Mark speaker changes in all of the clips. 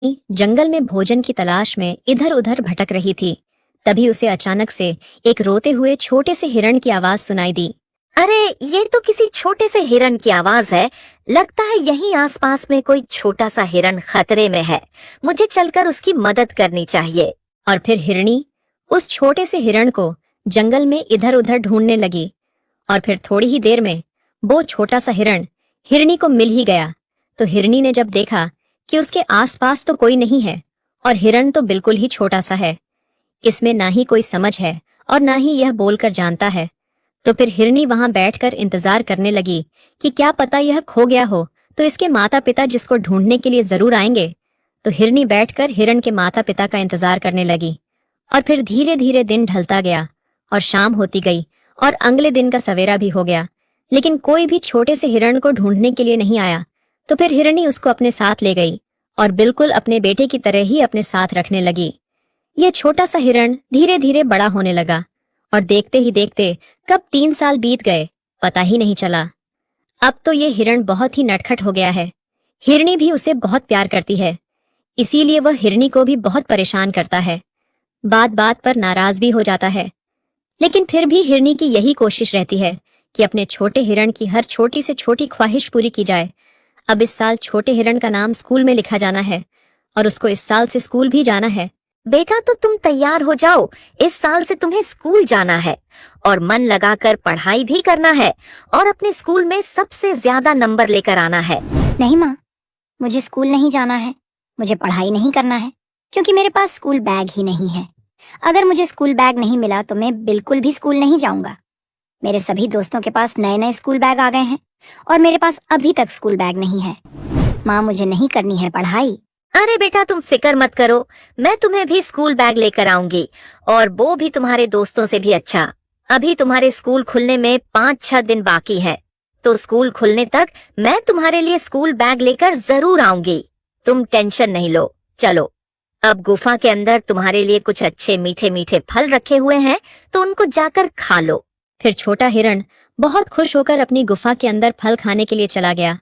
Speaker 1: जंगल में भोजन की तलाश में इधर उधर भटक रही थी। तभी उसे अचानक से एक रोते हुए छोटे से हिरण की आवाज सुनाई दी।
Speaker 2: अरे, ये तो किसी छोटे से हिरण की आवाज है। लगता है यहीं आसपास में कोई छोटा सा हिरण खतरे में है। मुझे चलकर उसकी मदद करनी चाहिए।
Speaker 1: और फिर हिरनी उस छोटे से हिरण को जंगल में इधर उधर ढूंढने लगी। और फिर थोड़ी ही देर में वो छोटा सा हिरण हिरनी को मिल ही गया। तो हिरनी ने जब देखा कि उसके आसपास तो कोई नहीं है और हिरण तो बिल्कुल ही छोटा सा है, इसमें ना ही कोई समझ है और ना ही यह बोलकर जानता है, तो फिर हिरनी वहां बैठकर इंतजार करने लगी कि क्या पता यह खो गया हो तो इसके माता पिता जिसको ढूंढने के लिए जरूर आएंगे। तो हिरनी बैठकर हिरण के माता पिता का इंतजार करने लगी। और फिर धीरे धीरे दिन ढलता गया और शाम होती गई और अगले दिन का सवेरा भी हो गया, लेकिन कोई भी छोटे से हिरण को ढूंढने के लिए नहीं आया। तो फिर हिरनी उसको अपने साथ ले गई और बिल्कुल अपने बेटे की तरह ही अपने साथ रखने लगी। यह छोटा सा हिरण धीरे धीरे बड़ा होने लगा और देखते ही देखते कब 3 साल बीत गए पता ही नहीं चला। अब तो ये हिरण बहुत ही नटखट हो गया है। हिरनी भी उसे बहुत प्यार करती है, इसीलिए वह हिरनी को भी बहुत परेशान करता है, बात बात पर नाराज भी हो जाता है। लेकिन फिर भी हिरनी की यही कोशिश रहती है कि अपने छोटे हिरण की हर छोटी से छोटी ख्वाहिश पूरी की जाए। अब इस साल छोटे हिरण का नाम स्कूल में लिखा जाना है और उसको इस साल से स्कूल भी जाना है।
Speaker 2: बेटा, तो तुम तैयार हो जाओ। इस साल से तुम्हें स्कूल जाना है और मन लगाकर पढ़ाई भी करना है और अपने स्कूल में सबसे ज्यादा नंबर लेकर आना है।
Speaker 3: नहीं माँ, मुझे स्कूल नहीं जाना है। मुझे पढ़ाई नहीं करना है क्योंकि मेरे पास स्कूल बैग ही नहीं है। अगर मुझे स्कूल बैग नहीं मिला तो मैं बिल्कुल भी स्कूल नहीं जाऊंगा। मेरे सभी दोस्तों के पास नए नए स्कूल बैग आ गए हैं और मेरे पास अभी तक स्कूल बैग नहीं है। माँ, मुझे नहीं करनी है पढ़ाई।
Speaker 2: अरे बेटा, तुम फिक्र मत करो, मैं तुम्हें भी स्कूल बैग लेकर आऊंगी और वो भी तुम्हारे दोस्तों से भी अच्छा। अभी तुम्हारे स्कूल खुलने में 5-6 दिन बाकी है, तो स्कूल खुलने तक मैं तुम्हारे लिए स्कूल बैग लेकर जरूर आऊंगी। तुम टेंशन नहीं लो। चलो, अब गुफा के अंदर तुम्हारे लिए कुछ अच्छे मीठे मीठे फल रखे हुए हैं, तो उनको जाकर खा लो।
Speaker 1: फिर छोटा हिरण बहुत खुश होकर अपनी गुफा के अंदर फल खाने के लिए चला गया।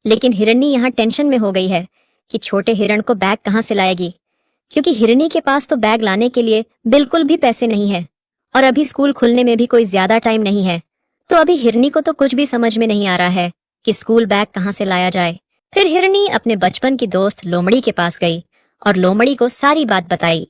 Speaker 1: लेकिन हिरनी यहाँ टेंशन में हो गई है कि छोटे हिरण को बैग कहाँ से लाएगी, क्योंकि हिरनी के पास तो बैग लाने के लिए बिल्कुल भी पैसे नहीं है और अभी स्कूल खुलने में भी कोई ज्यादा टाइम नहीं है। तो अभी हिरनी को तो कुछ भी समझ में नहीं आ रहा है कि स्कूल बैग कहाँ से लाया जाए। फिर हिरनी अपने बचपन की दोस्त लोमड़ी के पास गई और लोमड़ी को सारी बात बताई।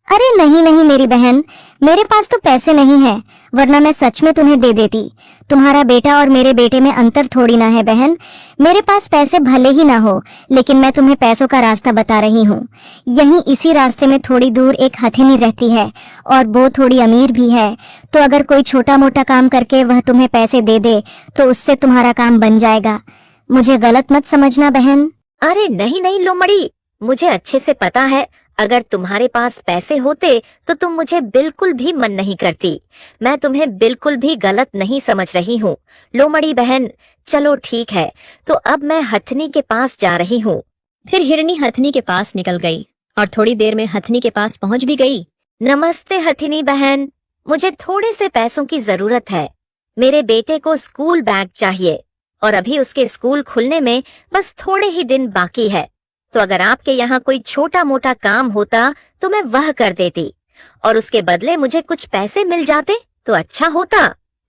Speaker 3: अरे नहीं नहीं मेरी बहन, मेरे पास तो पैसे नहीं है, वरना मैं सच में तुम्हें दे देती। तुम्हारा बेटा और मेरे बेटे में अंतर थोड़ी ना है बहन। मेरे पास पैसे भले ही ना हो, लेकिन मैं तुम्हें पैसों का रास्ता बता रही हूँ। यहीं इसी रास्ते में थोड़ी दूर एक हथिनी रहती है और वो थोड़ी अमीर भी है। तो अगर कोई छोटा मोटा काम करके वह तुम्हें पैसे दे दे तो उससे तुम्हारा काम बन जाएगा। मुझे गलत मत समझना बहन।
Speaker 2: अरे नहीं नहीं लोमड़ी, मुझे अच्छे से पता है, अगर तुम्हारे पास पैसे होते तो तुम मुझे बिल्कुल भी मन नहीं करती। मैं तुम्हें बिल्कुल भी गलत नहीं समझ रही हूँ लोमड़ी बहन। चलो ठीक है, तो अब मैं हथनी के पास जा रही हूँ।
Speaker 1: फिर हिरनी हथनी के पास निकल गई और थोड़ी देर में हथनी के पास पहुंच भी गई।
Speaker 2: नमस्ते हथनी बहन, मुझे थोड़े से पैसों की जरूरत है। मेरे बेटे को स्कूल बैग चाहिए और अभी उसके स्कूल खुलने में बस थोड़े ही दिन बाकी है। तो अगर आपके यहाँ कोई छोटा मोटा काम होता तो मैं वह कर देती और उसके बदले मुझे कुछ पैसे मिल जाते तो अच्छा होता।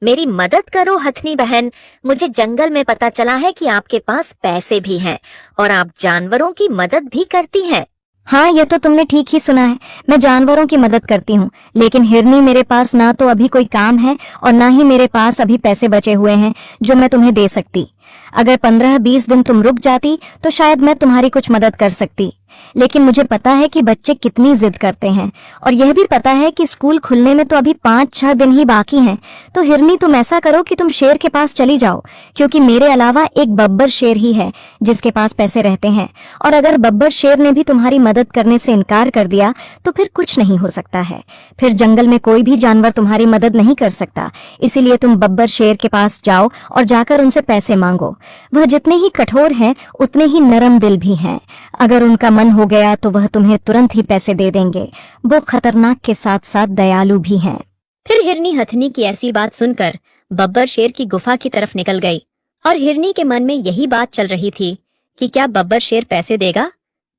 Speaker 2: मेरी मदद करो हथनी बहन। मुझे जंगल में पता चला है कि आपके पास पैसे भी हैं और आप जानवरों की मदद भी करती हैं।
Speaker 3: हाँ, ये तो तुमने ठीक ही सुना है। मैं जानवरों की मदद करती हूँ, लेकिन हिरनी मेरे पास ना तो अभी कोई काम है और ना ही मेरे पास अभी पैसे बचे हुए हैं जो मैं तुम्हें दे सकती। अगर 15-20 दिन तुम रुक जाती तो शायद मैं तुम्हारी कुछ मदद कर सकती। लेकिन मुझे पता है कि बच्चे कितनी जिद करते हैं और यह भी पता है कि स्कूल खुलने में तो अभी 5-6 दिन ही बाकी हैं। तो हिरनी, तुम ऐसा करो कि तुम शेर के पास चली जाओ, क्योंकि मेरे अलावा एक बब्बर शेर ही है जिसके पास पैसे रहते हैं। और अगर बब्बर शेर ने भी तुम्हारी मदद करने से इनकार कर दिया तो फिर कुछ नहीं हो सकता है। फिर जंगल में कोई भी जानवर तुम्हारी मदद नहीं कर सकता। इसीलिए तुम बब्बर शेर के पास जाओ और जाकर उनसे पैसे मांगो। वह जितने ही कठोर हैं उतने ही नरम दिल भी हैं। अगर उनका मन हो गया तो वह तुम्हें तुरंत ही पैसे दे देंगे। वो खतरनाक के साथ साथ दयालु भी हैं।
Speaker 1: फिर हिरनी हथनी की ऐसी बात सुनकर बब्बर शेर की गुफा की तरफ निकल गई और हिरनी के मन में यही बात चल रही थी कि क्या बब्बर शेर पैसे देगा।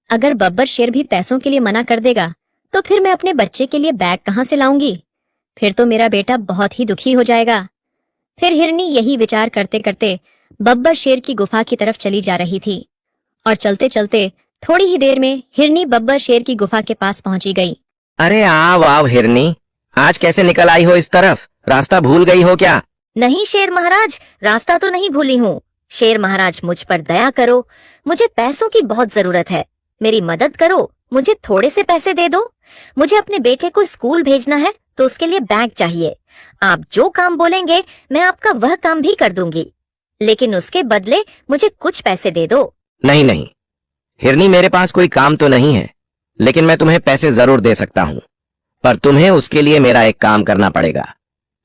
Speaker 1: अगर बब्बर शेर भी पैसों के लिए मना कर देगा तो फिर मैं अपने बच्चे के लिए बैग कहाँ से लाऊंगी? फिर तो मेरा बेटा बहुत ही दुखी हो जाएगा। फिर हिरनी यही विचार करते करते बब्बर शेर की गुफा की तरफ चली जा रही थी और चलते चलते थोड़ी ही देर में हिरनी बब्बर शेर की गुफा के पास पहुंची गई।
Speaker 4: अरे आओ आओ हिरनी, आज कैसे निकल आई हो इस तरफ? रास्ता भूल गई हो क्या?
Speaker 2: नहीं शेर महाराज, रास्ता तो नहीं भूली हूँ। शेर महाराज मुझ पर दया करो, मुझे पैसों की बहुत जरूरत है, मेरी मदद करो, मुझे थोड़े से पैसे दे दो। मुझे अपने बेटे को स्कूल भेजना है तो उसके लिए बैग चाहिए। आप जो काम बोलेंगे मैं आपका वह काम भी कर दूंगी, लेकिन उसके बदले मुझे कुछ पैसे दे दो।
Speaker 4: नहीं नहीं हिरनी, मेरे पास कोई काम तो नहीं है, लेकिन मैं तुम्हें पैसे जरूर दे सकता हूँ, पर तुम्हें उसके लिए मेरा एक काम करना पड़ेगा।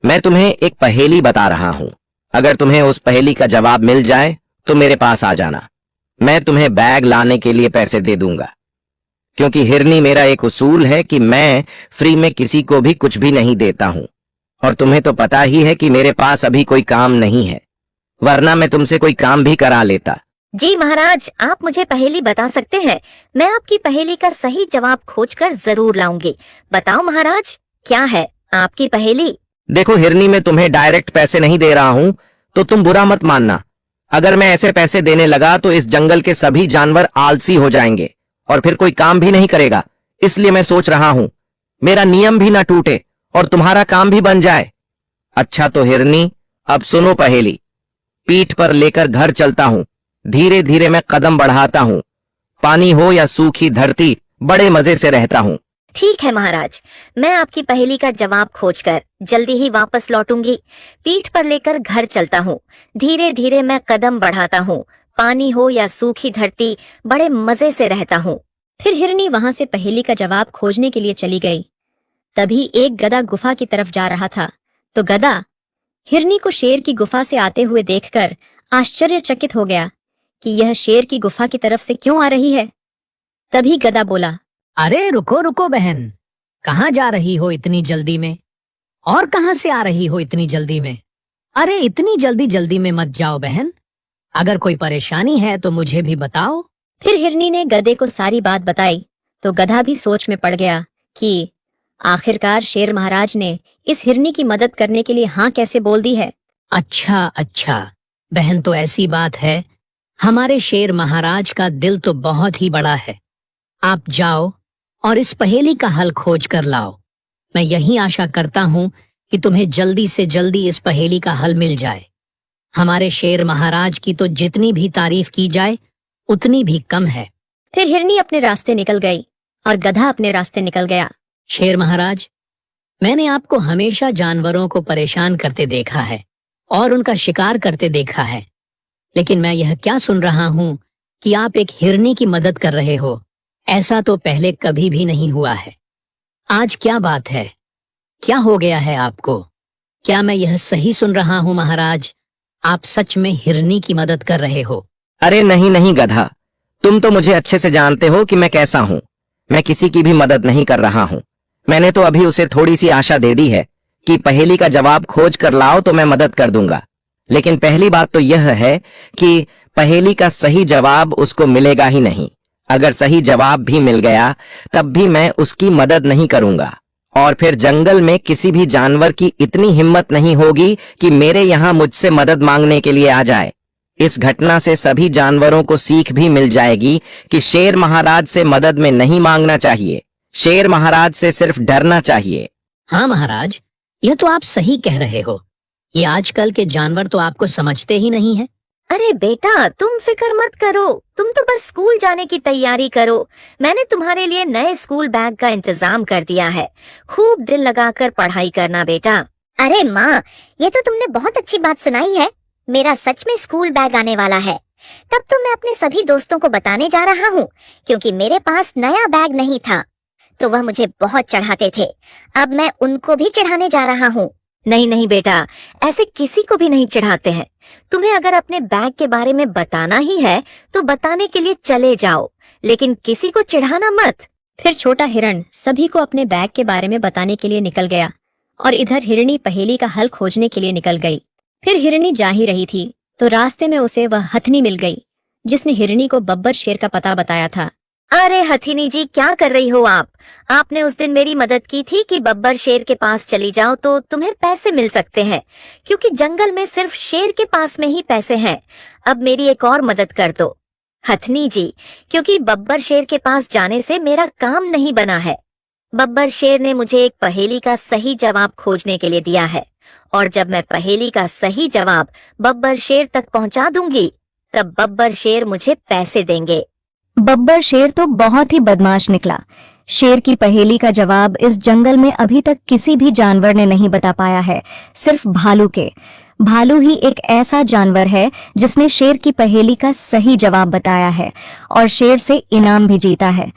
Speaker 4: मैं तुम्हें एक पहेली बता रहा हूँ, अगर तुम्हें उस पहेली का जवाब मिल जाए तो मेरे पास आ जाना, मैं तुम्हें बैग लाने के लिए पैसे दे दूंगा। क्योंकि हिरनी, मेरा एक उसूल है कि मैं फ्री में किसी को भी कुछ भी नहीं देता हूँ, और तुम्हें तो पता ही है कि मेरे पास अभी कोई काम नहीं है, वरना मैं तुमसे कोई काम भी करा लेता।
Speaker 2: जी महाराज, आप मुझे पहेली बता सकते हैं, मैं आपकी पहेली का सही जवाब खोजकर जरूर लाऊंगी। बताओ महाराज, क्या है आपकी पहेली?
Speaker 4: देखो हिरनी, मैं तुम्हें डायरेक्ट पैसे नहीं दे रहा हूं तो तुम बुरा मत मानना। अगर मैं ऐसे पैसे देने लगा तो इस जंगल के सभी जानवर आलसी हो जाएंगे और फिर कोई काम भी नहीं करेगा। इसलिए मैं सोच रहा हूं मेरा नियम भी ना टूटे और तुम्हारा काम भी बन जाए। अच्छा तो हिरनी, अब सुनो पहेली। पीठ पर लेकर घर चलता हूं, धीरे धीरे मैं कदम बढ़ाता हूं, पानी हो या सूखी धरती बड़े मजे से रहता हूं।
Speaker 2: ठीक है महाराज, मैं आपकी पहेली का जवाब खोजकर जल्दी ही वापस लौटूंगी। पीठ पर लेकर घर चलता हूँ, धीरे धीरे मैं कदम बढ़ाता हूँ, पानी हो या सूखी धरती बड़े मजे से रहता हूँ।
Speaker 1: फिर हिरनी वहां से पहेली का जवाब खोजने के लिए चली गई। तभी एक गधा गुफा की तरफ जा रहा था, तो गधा हिरनी को शेर की गुफा से आते हुए देखकर आश्चर्यचकित हो गया कि यह शेर की गुफा की तरफ से क्यों आ रही है। तभी गधा बोला,
Speaker 5: अरे रुको रुको बहन, कहाँ जा रही हो इतनी जल्दी में? और कहाँ से आ रही हो इतनी जल्दी में? अरे इतनी जल्दी जल्दी में मत जाओ बहन, अगर कोई परेशानी है तो मुझे भी बताओ।
Speaker 1: फिर हिरनी ने गधे को सारी बात बताई तो गधा भी सोच में पड़ गया कि आखिरकार शेर महाराज ने इस हिरनी की मदद करने के लिए हाँ कैसे बोल दी है।
Speaker 5: अच्छा अच्छा बहन, तो ऐसी बात है, हमारे शेर महाराज का दिल तो बहुत ही बड़ा है। आप जाओ और इस पहेली का हल खोज कर लाओ। मैं यही आशा करता हूँ कि तुम्हें जल्दी से जल्दी इस पहेली का हल मिल जाए। हमारे शेर महाराज की तो जितनी भी तारीफ की जाए उतनी भी कम है।
Speaker 1: फिर हिरनी अपने रास्ते निकल गई और गधा अपने रास्ते निकल गया।
Speaker 5: शेर महाराज, मैंने आपको हमेशा जानवरों को परेशान करते देखा है और उनका शिकार करते देखा है, लेकिन मैं यह क्या सुन रहा हूँ कि आप एक हिरनी की मदद कर रहे हो। ऐसा तो पहले कभी भी नहीं हुआ है। आज क्या बात है? क्या हो गया है आपको? क्या मैं यह सही सुन रहा हूँ महाराज? आप सच में हिरनी की मदद कर रहे हो?
Speaker 4: अरे नहीं नहीं गधा, तुम तो मुझे अच्छे से जानते हो कि मैं कैसा हूँ। मैं किसी की भी मदद नहीं कर रहा हूँ। मैंने तो अभी उसे थोड़ी सी आशा दे दी है कि पहेली का जवाब खोज कर लाओ तो मैं मदद कर दूंगा। लेकिन पहली बात तो यह है कि पहेली का सही जवाब उसको मिलेगा ही नहीं। अगर सही जवाब भी मिल गया तब भी मैं उसकी मदद नहीं करूंगा, और फिर जंगल में किसी भी जानवर की इतनी हिम्मत नहीं होगी कि मेरे यहाँ मुझसे मदद मांगने के लिए आ जाए। इस घटना से सभी जानवरों को सीख भी मिल जाएगी कि शेर महाराज से मदद में नहीं मांगना चाहिए, शेर महाराज से सिर्फ डरना चाहिए।
Speaker 5: हाँ महाराज, यह तो आप सही कह रहे हो। ये आजकल के जानवर तो आपको समझते ही नहीं है।
Speaker 2: अरे बेटा, तुम फिक्र मत करो, तुम तो बस स्कूल जाने की तैयारी करो। मैंने तुम्हारे लिए नए स्कूल बैग का इंतजाम कर दिया है। खूब दिल लगाकर पढ़ाई करना बेटा।
Speaker 6: अरे माँ, ये तो तुमने बहुत अच्छी बात सुनाई है। मेरा सच में स्कूल बैग आने वाला है। तब तो मैं अपने सभी दोस्तों को बताने जा रहा हूँ, क्योंकि मेरे पास नया बैग नहीं था तो वह मुझे बहुत चढ़ाते थे। अब मैं उनको भी चढ़ाने जा रहा हूँ।
Speaker 2: नहीं नहीं बेटा, ऐसे किसी को भी नहीं चढ़ाते हैं। तुम्हें अगर अपने बैग के बारे में बताना ही है तो बताने के लिए चले जाओ, लेकिन किसी को चिढ़ाना मत।
Speaker 1: फिर छोटा हिरण सभी को अपने बैग के बारे में बताने के लिए निकल गया और इधर हिरनी पहेली का हल खोजने के लिए निकल गई। फिर हिरनी जा ही रही थी तो रास्ते में उसे वह हथनी मिल गई जिसने हिरनी को बब्बर शेर का पता बताया था।
Speaker 2: अरे हथिनी जी, क्या कर रही हो आप? आपने उस दिन मेरी मदद की थी कि बब्बर शेर के पास चली जाओ तो तुम्हें पैसे मिल सकते हैं, क्योंकि जंगल में सिर्फ शेर के पास में ही पैसे हैं। अब मेरी एक और मदद कर दो हथनी जी, क्योंकि बब्बर शेर के पास जाने से मेरा काम नहीं बना है। बब्बर शेर ने मुझे एक पहेली का सही जवाब खोजने के लिए दिया है, और जब मैं पहेली का सही जवाब बब्बर शेर तक पहुंचा दूंगी, तब बब्बर शेर मुझे पैसे देंगे।
Speaker 3: बब्बर शेर तो बहुत ही बदमाश निकला। शेर की पहेली का जवाब इस जंगल में अभी तक किसी भी जानवर ने नहीं बता पाया है, सिर्फ भालू के। भालू ही एक ऐसा जानवर है जिसने शेर की पहेली का सही जवाब बताया है और शेर से इनाम भी जीता है।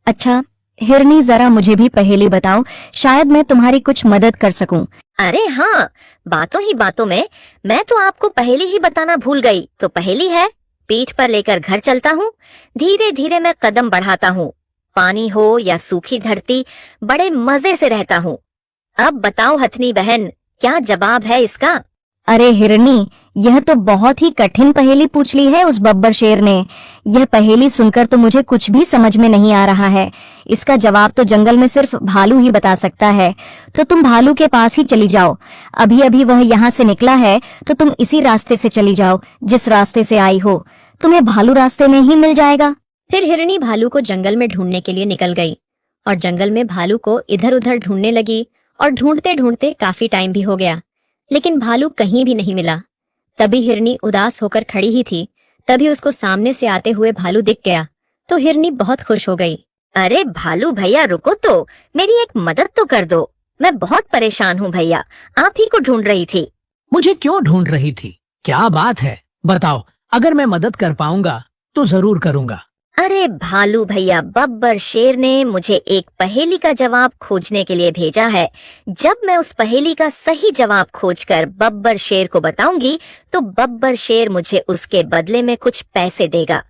Speaker 3: अच्छा हिरनी, जरा मुझे भी पहेली बताओ, शायद मैं तुम्हारी कुछ मदद कर सकूं।
Speaker 2: अरे हाँ, बातों ही बातों में मैं तो आपको पहेली ही बताना भूल गई। तो पहेली है, पीठ पर लेकर घर चलता हूँ, धीरे धीरे मैं कदम बढ़ाता हूँ, पानी हो या सूखी धरती बड़े मजे से रहता हूँ। अब बताओ हथनी बहन, क्या जवाब है इसका?
Speaker 3: अरे हिरनी, यह तो बहुत ही कठिन पहेली पूछ ली है उस बब्बर शेर ने। यह पहेली सुनकर तो मुझे कुछ भी समझ में नहीं आ रहा है। इसका जवाब तो जंगल में सिर्फ भालू ही बता सकता है। तो तुम भालू के पास ही चली जाओ। अभी अभी वह यहाँ से निकला है, तो तुम इसी रास्ते से चली जाओ जिस रास्ते से आई हो। तुम्हें भालू रास्ते में ही मिल जाएगा।
Speaker 1: फिर हिरनी भालू को जंगल में ढूंढने के लिए निकल गई और जंगल में भालू को इधर उधर ढूंढने लगी और ढूंढते ढूंढते काफी टाइम भी हो गया, लेकिन भालू कहीं भी नहीं मिला। तभी हिरनी उदास होकर खड़ी ही थी, तभी उसको सामने से आते हुए भालू दिख गया तो हिरनी बहुत खुश हो गई।
Speaker 2: अरे भालू भैया, रुको तो, मेरी एक मदद तो कर दो। मैं बहुत परेशान हूँ भैया, आप ही को ढूंढ रही थी।
Speaker 5: मुझे क्यों ढूंढ रही थी? क्या बात है, बताओ। अगर मैं मदद कर पाऊंगा तो जरूर करूंगा।
Speaker 2: अरे भालू भैया, बब्बर शेर ने मुझे एक पहेली का जवाब खोजने के लिए भेजा है। जब मैं उस पहेली का सही जवाब खोजकर बब्बर शेर को बताऊंगी, तो बब्बर शेर मुझे उसके बदले में कुछ पैसे देगा,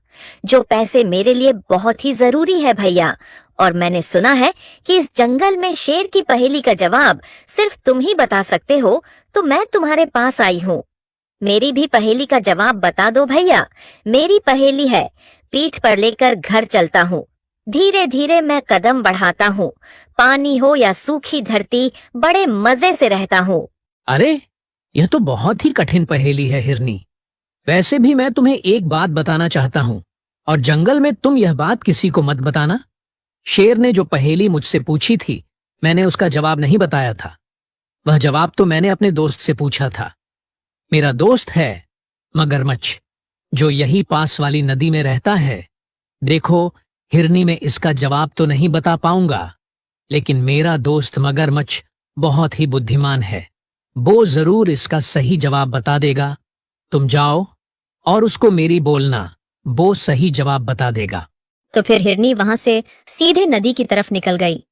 Speaker 2: जो पैसे मेरे लिए बहुत ही जरूरी है भैया। और मैंने सुना है कि इस जंगल में शेर की पहेली का जवाब सिर्फ तुम ही बता सकते हो, तो मैं तुम्हारे पास आई हूँ। मेरी भी पहेली का जवाब बता दो भैया। मेरी पहेली है, पीठ पर लेकर घर चलता हूँ, धीरे धीरे मैं कदम बढ़ाता हूँ, पानी हो या सूखी धरती बड़े मजे से रहता हूँ।
Speaker 5: अरे, यह तो बहुत ही कठिन पहेली है हिरनी। वैसे भी मैं तुम्हें एक बात बताना चाहता हूँ, और जंगल में तुम यह बात किसी को मत बताना। शेर ने जो पहेली मुझसे पूछी थी, मैंने उसका जवाब नहीं बताया था। वह जवाब तो मैंने अपने दोस्त से पूछा था। मेरा दोस्त है मगरमच्छ, जो यही पास वाली नदी में रहता है। देखो हिरनी, में इसका जवाब तो नहीं बता पाऊंगा, लेकिन मेरा दोस्त मगरमच्छ बहुत ही बुद्धिमान है। वो जरूर इसका सही जवाब बता देगा। तुम जाओ और उसको मेरी बोलना, वो सही जवाब बता देगा।
Speaker 1: तो फिर हिरनी वहां से सीधे नदी की तरफ निकल गई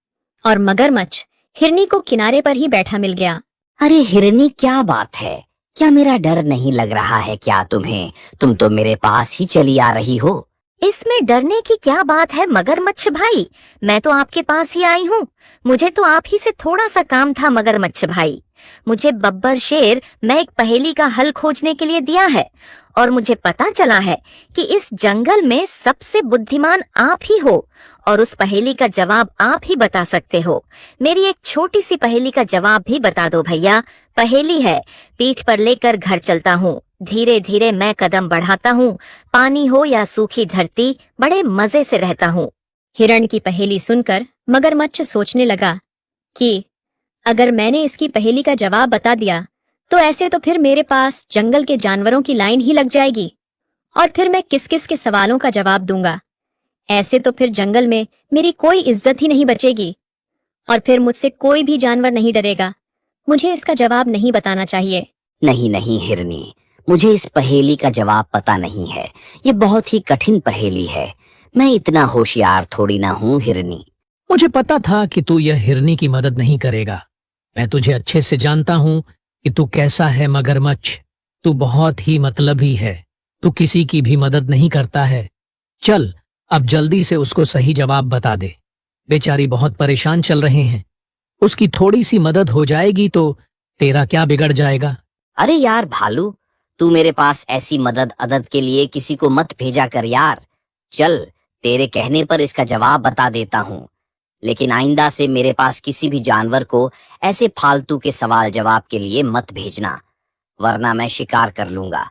Speaker 1: और मगरमच्छ हिरनी को किनारे पर ही बैठा मिल गया।
Speaker 7: अरे हिरनी, क्या बात है? क्या मेरा डर नहीं लग रहा है क्या तुम्हें? तुम तो मेरे पास ही चली आ रही हो।
Speaker 2: इसमें डरने की क्या बात है मगरमच्छ भाई, मैं तो आपके पास ही आई हूँ। मुझे तो आप ही से थोड़ा सा काम था मगरमच्छ भाई। मुझे बब्बर शेर मैं एक पहेली का हल खोजने के लिए दिया है, और मुझे पता चला है कि इस जंगल में सबसे बुद्धिमान आप ही हो, और उस पहेली का जवाब आप ही बता सकते हो। मेरी एक छोटी सी पहेली का जवाब भी बता दो भैया। पहेली है, पीठ पर लेकर घर चलता हूँ, धीरे धीरे मैं कदम बढ़ाता हूँ, पानी हो या सूखी धरती बड़े मजे से रहता हूँ।
Speaker 1: हिरण की पहेली सुनकर मगरमच्छ सोचने लगा कि अगर मैंने इसकी पहेली का जवाब बता दिया तो ऐसे तो फिर मेरे पास जंगल के जानवरों की लाइन ही लग जाएगी, और फिर मैं किस किस के सवालों का जवाब दूंगा। ऐसे तो फिर जंगल में मेरी कोई इज्जत ही नहीं बचेगी, और फिर मुझसे कोई भी जानवर नहीं डरेगा। मुझे इसका जवाब नहीं बताना चाहिए।
Speaker 7: नहीं नहीं हिरनी, मुझे इस पहेली का जवाब पता नहीं है। ये बहुत ही कठिन पहेली है। मैं इतना होशियार थोड़ी ना हूँ हिरनी।
Speaker 5: मुझे पता था कि तू यह हिरनी की मदद नहीं करेगा। मैं तुझे अच्छे से जानता हूँ कि तू कैसा है मगरमच्छ। तू बहुत ही मतलबी है। तू किसी की भी मदद नहीं करता है। चल, अब जल्दी से उसको सही जवाब बता दे। बेचारी बहुत परेशान चल रहे हैं। उसकी थोड़ी सी मदद हो जाएगी तो तेरा क्या बिगड़ जाएगा?
Speaker 7: अरे यार भालू, तू मेरे पास ऐसी मदद अदद के लिए किसी को मत भेजा कर यार। चल, तेरे कहने पर इसका जवाब बता देता हूँ, लेकिन आइंदा से मेरे पास किसी भी जानवर को ऐसे फालतू के सवाल जवाब के लिए मत भेजना, वरना मैं शिकार कर लूंगा।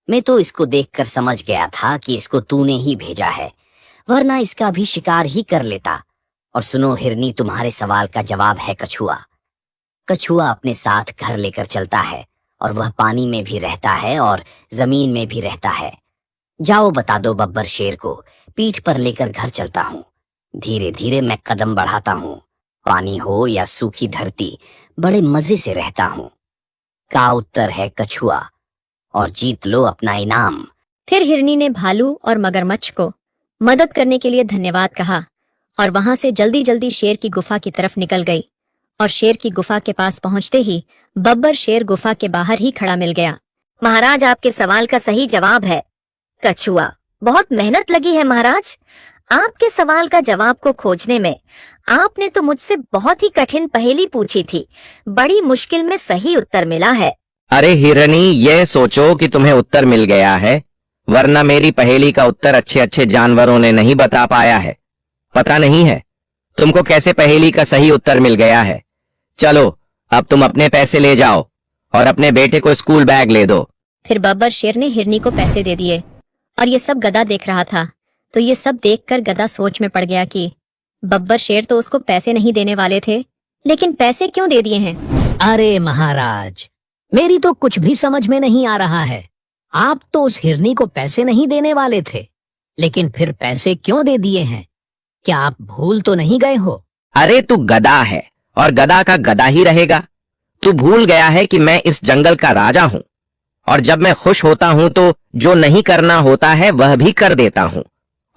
Speaker 7: मैं तो इसको देखकर समझ गया था कि इसको तूने ही भेजा है, वरना इसका भी शिकार ही कर लेता। और सुनो हिरनी, तुम्हारे सवाल का जवाब है कछुआ। कछुआ अपने साथ घर लेकर चलता है और वह पानी में भी रहता है और जमीन में भी रहता है। जाओ बता दो बब्बर शेर को, पीठ पर लेकर घर चलता हूँ। धीरे धीरे मैं कदम बढ़ाता हूँ, पानी हो या सूखी धरती, बड़े मजे से रहता हूँ। का उत्तर है कछुआ, और जीत लो अपना इनाम।
Speaker 1: फिर हिरनी ने भालू और मगरमच्छ को मदद करने के लिए धन्यवाद कहा और वहां से जल्दी जल्दी शेर की गुफा की तरफ निकल गई। और शेर की गुफा के पास पहुंचते ही बब्बर शेर गुफा के बाहर ही खड़ा मिल गया।
Speaker 2: महाराज, आपके सवाल का सही जवाब है कछुआ। बहुत मेहनत लगी है महाराज आपके सवाल का जवाब को खोजने में। आपने तो मुझसे बहुत ही कठिन पहेली पूछी थी, बड़ी मुश्किल में सही उत्तर मिला है।
Speaker 4: अरे हिरनी, ये सोचो कि तुम्हें उत्तर मिल गया है, वरना मेरी पहेली का उत्तर अच्छे अच्छे जानवरों ने नहीं बता पाया है। पता नहीं है तुमको कैसे पहेली का सही उत्तर मिल गया है। चलो अब तुम अपने पैसे ले जाओ और अपने बेटे को स्कूल बैग ले दो।
Speaker 1: फिर बब्बर शेर ने हिरनी को पैसे दे दिए और ये सब गधा देख रहा था। तो ये सब देखकर गधा सोच में पड़ गया कि बब्बर शेर तो उसको पैसे नहीं देने वाले थे, लेकिन पैसे क्यों दे दिए हैं।
Speaker 5: अरे महाराज, मेरी तो कुछ भी समझ में नहीं आ रहा है। आप तो उस हिरनी को पैसे नहीं देने वाले थे, लेकिन फिर पैसे क्यों दे दिए हैं? क्या आप भूल तो नहीं गए हो?
Speaker 4: अरे तू गधा है और गधा का गधा ही रहेगा। तू भूल गया है कि मैं इस जंगल का राजा हूँ, और जब मैं खुश होता हूँ तो जो नहीं करना होता है वह भी कर देता हूँ।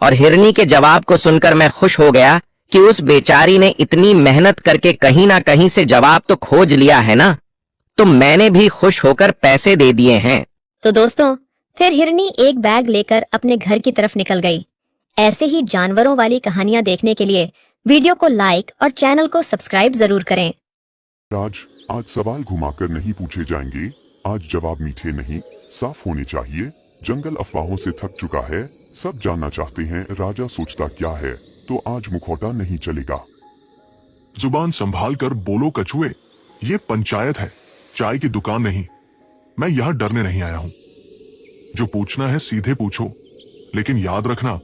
Speaker 4: और हिरनी के जवाब को सुनकर मैं खुश हो गया कि उस बेचारी ने इतनी मेहनत करके कहीं ना कहीं से जवाब तो खोज लिया है ना, तो मैंने भी खुश होकर पैसे दे दिए हैं।
Speaker 1: तो दोस्तों, फिर हिरनी एक बैग लेकर अपने घर की तरफ निकल गई। ऐसे ही जानवरों वाली कहानियां देखने के लिए वीडियो को लाइक और चैनल को सब्सक्राइब जरूर करें।
Speaker 8: आज सवाल घुमाकर नहीं पूछे जाएंगे, आज जवाब मीठे नहीं साफ होने चाहिए। जंगल अफवाहों से थक चुका है, सब जानना चाहते हैं राजा सोचता क्या है, तो आज मुखौटा नहीं चलेगा।
Speaker 9: जुबान संभाल कर बोलो कछुए, ये पंचायत है, चाय की दुकान नहीं। मैं यहाँ डरने नहीं आया हूँ। जो पूछना है सीधे पूछो, लेकिन याद रखना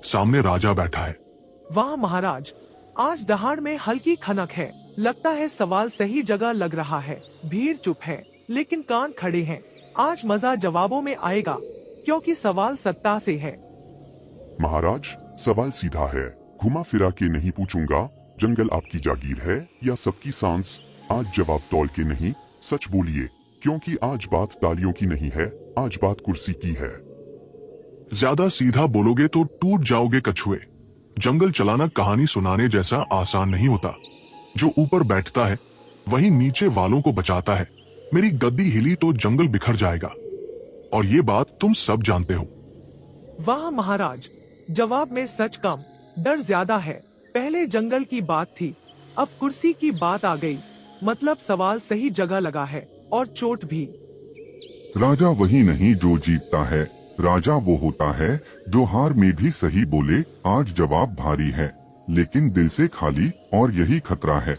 Speaker 9: सामने राजा बैठा है।
Speaker 10: वाह महाराज, आज दहाड़ में हल्की खनक है, लगता है सवाल सही जगह लग रहा है। भीड़ चुप है लेकिन कान खड़े हैं। आज मजा जवाबों में आएगा, क्योंकि सवाल सत्ता से है।
Speaker 8: महाराज, सवाल सीधा है, घुमा फिरा के नहीं पूछूंगा। जंगल आपकी जागीर है या सबकी सांस? आज जवाब तौल के नहीं, सच बोलिए, क्योंकि आज बात तालियों की नहीं है, आज बात कुर्सी की है।
Speaker 9: ज्यादा सीधा बोलोगे तो टूट जाओगे कछुए। जंगल चलाना कहानी सुनाने जैसा आसान नहीं होता। जो ऊपर बैठता है वही नीचे वालों को बचाता है। मेरी गद्दी हिली तो जंगल बिखर जाएगा, और ये बात तुम सब जानते हो।
Speaker 10: वाह महाराज, जवाब में सच कम डर ज्यादा है। पहले जंगल की बात थी, अब कुर्सी की बात आ गई। मतलब सवाल सही जगह लगा है और चोट भी।
Speaker 8: राजा वही नहीं जो जीतता है, राजा वो होता है जो हार में भी सही बोले। आज जवाब भारी है लेकिन दिल से खाली, और यही खतरा है।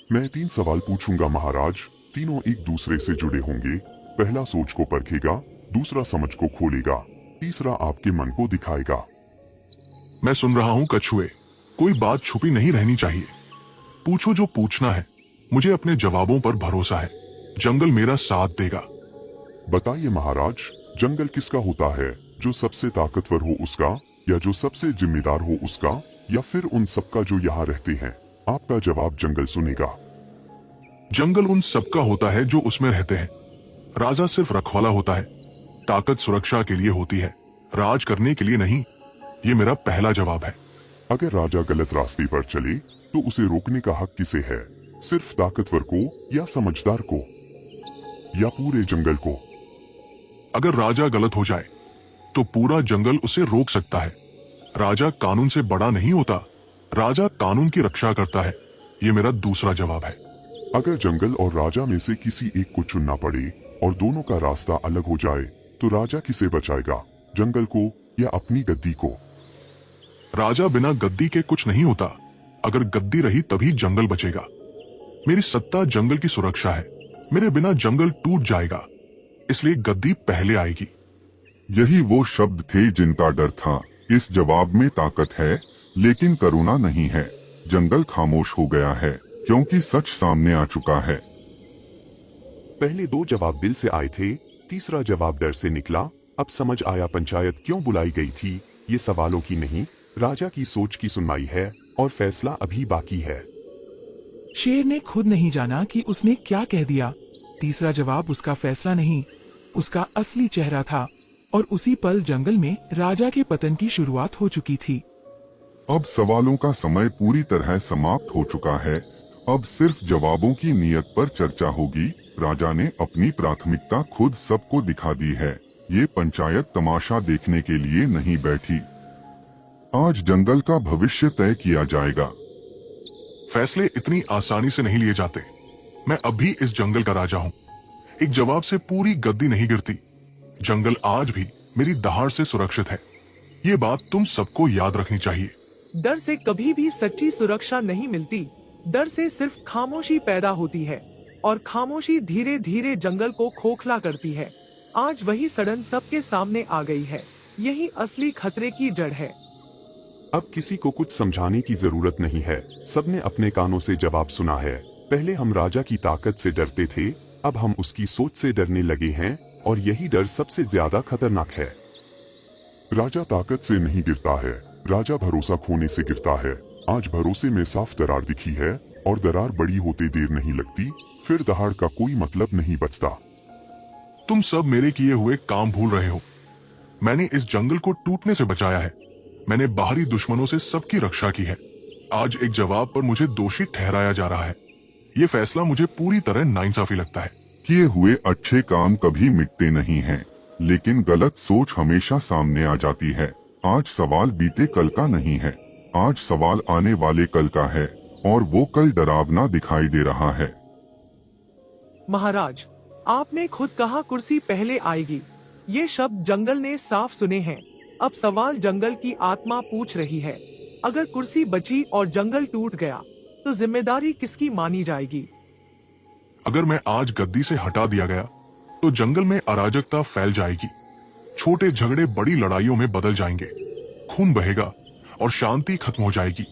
Speaker 8: मैं 3 सवाल पूछूंगा महाराज, तीनों एक दूसरे से जुड़े होंगे। पहला सोच को परखेगा, दूसरा समझ को खोलेगा, तीसरा आपके मन को दिखाएगा।
Speaker 9: मैं सुन रहा हूँ कछुए, कोई बात छुपी नहीं रहनी चाहिए। पूछो जो पूछना है, मुझे अपने जवाबों पर भरोसा है। जंगल मेरा साथ देगा।
Speaker 8: बताइए महाराज, जंगल किसका होता है? जो सबसे ताकतवर हो उसका, या जो सबसे जिम्मेदार हो उसका, या फिर उन सबका जो यहाँ रहते हैं? आपका जवाब जंगल सुनेगा।
Speaker 9: जंगल उन सबका होता है जो उसमें रहते हैं। राजा सिर्फ रखवाला होता है। ताकत सुरक्षा के लिए होती है, राज करने के लिए नहीं। ये मेरा पहला जवाब है।
Speaker 8: अगर राजा गलत रास्ते पर चले तो उसे रोकने का हक किसे है? सिर्फ ताकतवर को, या समझदार को, या पूरे जंगल को?
Speaker 9: अगर राजा गलत हो जाए तो पूरा जंगल उसे रोक सकता है। राजा कानून से बड़ा नहीं होता, राजा कानून की रक्षा करता है। ये मेरा दूसरा जवाब है।
Speaker 8: अगर जंगल और राजा में से किसी एक को चुनना पड़े और दोनों का रास्ता अलग हो जाए, तो राजा किसे बचाएगा, जंगल को या अपनी गद्दी को?
Speaker 9: राजा बिना गद्दी के कुछ नहीं होता। अगर गद्दी रही तभी जंगल बचेगा। मेरी सत्ता जंगल की सुरक्षा है। मेरे बिना जंगल टूट जाएगा, इसलिए गद्दी पहले आएगी।
Speaker 8: यही वो शब्द थे जिनका डर था। इस जवाब में ताकत है, लेकिन करुणा नहीं है। जंगल खामोश हो गया है, क्योंकि सच सामने आ चुका है।
Speaker 11: पहले 2 जवाब दिल से आए थे, तीसरा जवाब डर से निकला। अब समझ आया पंचायत क्यों बुलाई गई थी। ये सवालों की नहीं, राजा की सोच की सुनवाई है, और फैसला अभी बाकी है।
Speaker 10: शेर ने खुद नहीं जाना कि उसने क्या कह दिया। तीसरा जवाब उसका फैसला नहीं, उसका असली चेहरा था, और उसी पल जंगल में राजा के पतन की शुरुआत हो चुकी थी।
Speaker 8: अब सवालों का समय पूरी तरह समाप्त हो चुका है। अब सिर्फ जवाबों की नियत पर चर्चा होगी। राजा ने अपनी प्राथमिकता खुद सबको दिखा दी है। ये पंचायत तमाशा देखने के लिए नहीं बैठी। आज जंगल का भविष्य तय किया जाएगा।
Speaker 9: फैसले इतनी आसानी से नहीं लिए जाते। मैं अभी इस जंगल का राजा हूँ। एक जवाब से पूरी गद्दी नहीं गिरती। जंगल आज भी मेरी दहाड़ से सुरक्षित है। ये बात तुम सबको याद रखनी चाहिए।
Speaker 10: डर से कभी भी सच्ची सुरक्षा नहीं मिलती। डर से सिर्फ खामोशी पैदा होती है, और खामोशी धीरे धीरे जंगल को खोखला करती है। आज वही सड़न सबके सामने आ गई है। यही असली खतरे की जड़ है।
Speaker 11: अब किसी को कुछ समझाने की जरूरत नहीं है। सबने अपने कानों से जवाब सुना है। पहले हम राजा की ताकत से डरते थे, अब हम उसकी सोच से डरने लगे हैं, और यही डर सबसे ज्यादा खतरनाक है।
Speaker 8: राजा ताकत से नहीं गिरता है, राजा भरोसा खोने से गिरता है। आज भरोसे में साफ दरार दिखी है, और दरार बड़ी होते देर नहीं लगती। फिर दहाड़ का कोई मतलब नहीं बचता।
Speaker 9: तुम सब मेरे किए हुए काम भूल रहे हो। मैंने इस जंगल को टूटने से बचाया है। मैंने बाहरी दुश्मनों से सबकी रक्षा की है। आज एक जवाब पर मुझे दोषी ठहराया जा रहा है। ये फैसला मुझे पूरी तरह नाइंसाफी लगता है।
Speaker 8: किए हुए अच्छे काम कभी मिटते नहीं हैं, लेकिन गलत सोच हमेशा सामने आ जाती है। आज सवाल बीते कल का नहीं है, आज सवाल आने वाले कल का है, और वो कल डरावना दिखाई दे रहा है।
Speaker 10: महाराज, आपने खुद कहा कुर्सी पहले आएगी। ये शब्द जंगल ने साफ सुने हैं। अब सवाल जंगल की आत्मा पूछ रही है। अगर कुर्सी बची और जंगल टूट गया, तो जिम्मेदारी किसकी मानी जाएगी?
Speaker 9: अगर मैं आज गद्दी से हटा दिया गया, तो जंगल में अराजकता फैल जाएगी। छोटे झगड़े बड़ी लड़ाइयों में बदल जाएंगे। खून बहेगा और शांति खत्म हो जाएगी।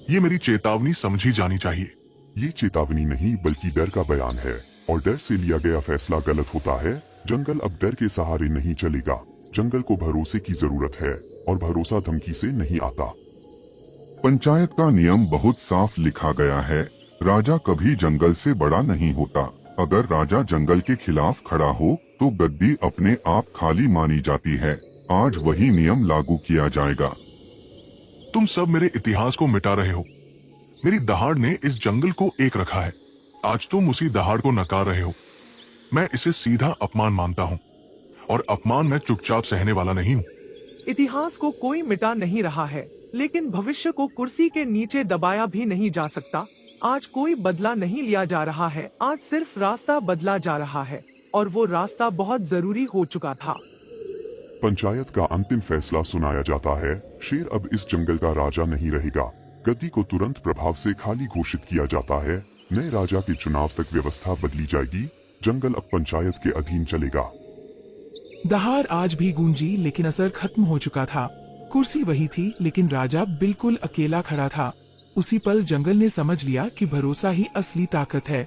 Speaker 9: ये मेरी चेतावनी समझी जानी चाहिए।
Speaker 8: ये चेतावनी नहीं, बल्कि डर का बयान है, और डर से लिया गया फैसला गलत होता है। जंगल अब डर के सहारे नहीं चलेगा। जंगल को भरोसे की जरूरत है, और भरोसा धमकी से नहीं आता। पंचायत का नियम बहुत साफ लिखा गया है। राजा कभी जंगल से बड़ा नहीं होता। अगर राजा जंगल के खिलाफ खड़ा हो, तो गद्दी अपने आप खाली मानी जाती है। आज वही नियम लागू किया जाएगा।
Speaker 9: तुम सब मेरे इतिहास को मिटा रहे हो। मेरी दहाड़ ने इस जंगल को एक रखा है। आज तुम उसी दहाड़ को नकार रहे हो। मैं इसे सीधा अपमान मानता हूँ, और अपमान मैं चुपचाप सहने वाला नहीं हूँ।
Speaker 10: इतिहास को कोई मिटा नहीं रहा है, लेकिन भविष्य को कुर्सी के नीचे दबाया भी नहीं जा सकता। आज कोई बदला नहीं लिया जा रहा है, आज सिर्फ रास्ता बदला जा रहा है, और वो रास्ता बहुत जरूरी हो चुका था।
Speaker 8: पंचायत का अंतिम फैसला सुनाया जाता है। शेर अब इस जंगल का राजा नहीं रहेगा। गद्दी को तुरंत प्रभाव से खाली घोषित किया जाता है। नए राजा के चुनाव तक व्यवस्था बदली जाएगी। जंगल अब पंचायत के अधीन चलेगा।
Speaker 10: दहाड़ आज भी गूंजी, लेकिन असर खत्म हो चुका था। कुर्सी वही थी, लेकिन राजा बिल्कुल अकेला खड़ा था। उसी पल जंगल ने समझ लिया कि भरोसा ही असली ताकत है।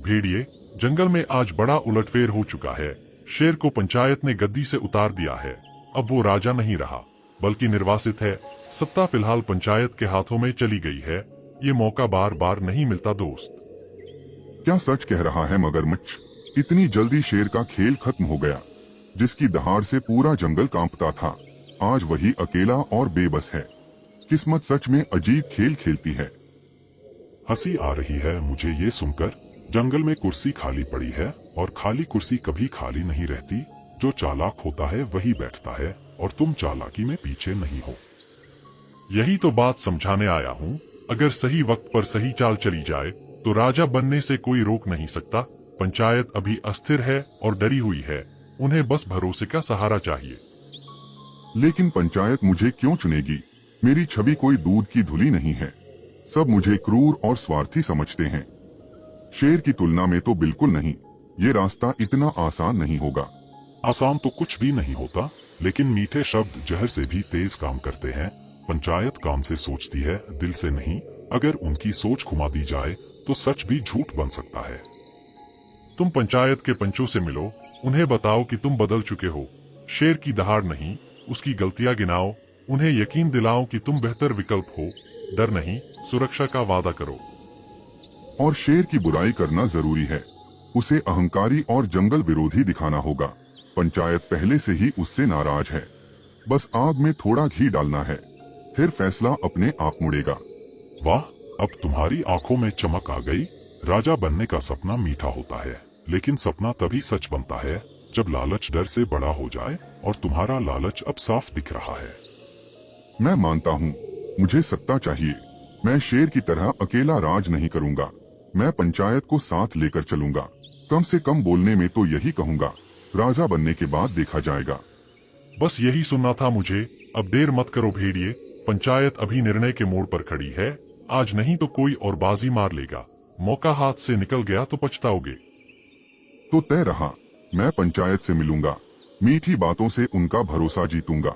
Speaker 12: भेड़िए, जंगल में आज बड़ा उलटफेर हो चुका है। शेर को पंचायत ने गद्दी से उतार दिया है। अब वो राजा नहीं रहा, बल्कि निर्वासित है। सत्ता फिलहाल पंचायत के हाथों में चली गई है। ये मौका बार बार नहीं मिलता दोस्त।
Speaker 8: क्या सच कह रहा है मगरमच्छ? इतनी जल्दी शेर का खेल खत्म हो गया? जिसकी दहाड़ से पूरा जंगल कांपता था, आज वही अकेला और बेबस है। किस्मत सच में अजीब खेल खेलती है।
Speaker 12: हंसी आ रही है मुझे ये सुनकर। जंगल में कुर्सी खाली पड़ी है, और खाली कुर्सी कभी खाली नहीं रहती। जो चालाक होता है वही बैठता है, और तुम चालाकी में पीछे नहीं हो। यही तो बात समझाने आया हूँ। अगर सही वक्त पर सही चाल चली जाए, तो राजा बनने से कोई रोक नहीं सकता। पंचायत अभी अस्थिर है और डरी हुई है। उन्हें बस भरोसे का सहारा चाहिए।
Speaker 8: लेकिन पंचायत मुझे क्यों चुनेगी? मेरी छवि कोई दूध की धुली नहीं है। सब मुझे क्रूर और स्वार्थी समझते हैं। शेर की तुलना में तो बिल्कुल नहीं। ये रास्ता इतना आसान नहीं होगा।
Speaker 12: आसान तो कुछ भी नहीं होता, लेकिन मीठे शब्द जहर से भी तेज काम करते हैं। पंचायत काम से सोचती है, दिल से नहीं। अगर उनकी सोच घुमा दी जाए तो सच भी झूठ बन सकता है। तुम पंचायत के पंचों से मिलो, उन्हें बताओ कि तुम बदल चुके हो। शेर की दहाड़ नहीं, उसकी गलतियां गिनाओ। उन्हें यकीन दिलाओ कि तुम बेहतर विकल्प हो। डर नहीं, सुरक्षा का वादा करो।
Speaker 8: और शेर की बुराई करना जरूरी है। उसे अहंकारी और जंगल विरोधी दिखाना होगा। पंचायत पहले से ही उससे नाराज है। बस आग में थोड़ा घी डालना है, फिर फैसला अपने आप मुड़ेगा।
Speaker 12: वाह, अब तुम्हारी आंखों में चमक आ गई। राजा बनने का सपना मीठा होता है, लेकिन सपना तभी सच बनता है जब लालच डर से बड़ा हो जाए, और तुम्हारा लालच अब साफ दिख रहा है।
Speaker 8: मैं मानता हूँ, मुझे सत्ता चाहिए। मैं शेर की तरह अकेला राज नहीं करूँगा। मैं पंचायत को साथ लेकर चलूंगा। कम से कम बोलने में तो यही कहूँगा, राजा बनने के बाद देखा जाएगा।
Speaker 12: बस यही सुनना था मुझे। अब देर मत करो भेड़िए, पंचायत अभी निर्णय के मोड़ पर खड़ी है। आज नहीं तो कोई और बाजी मार लेगा। मौका हाथ से निकल गया तो पछताओगे।
Speaker 8: तो तय रहा, मैं पंचायत से मिलूंगा। मीठी बातों से उनका भरोसा जीतूंगा।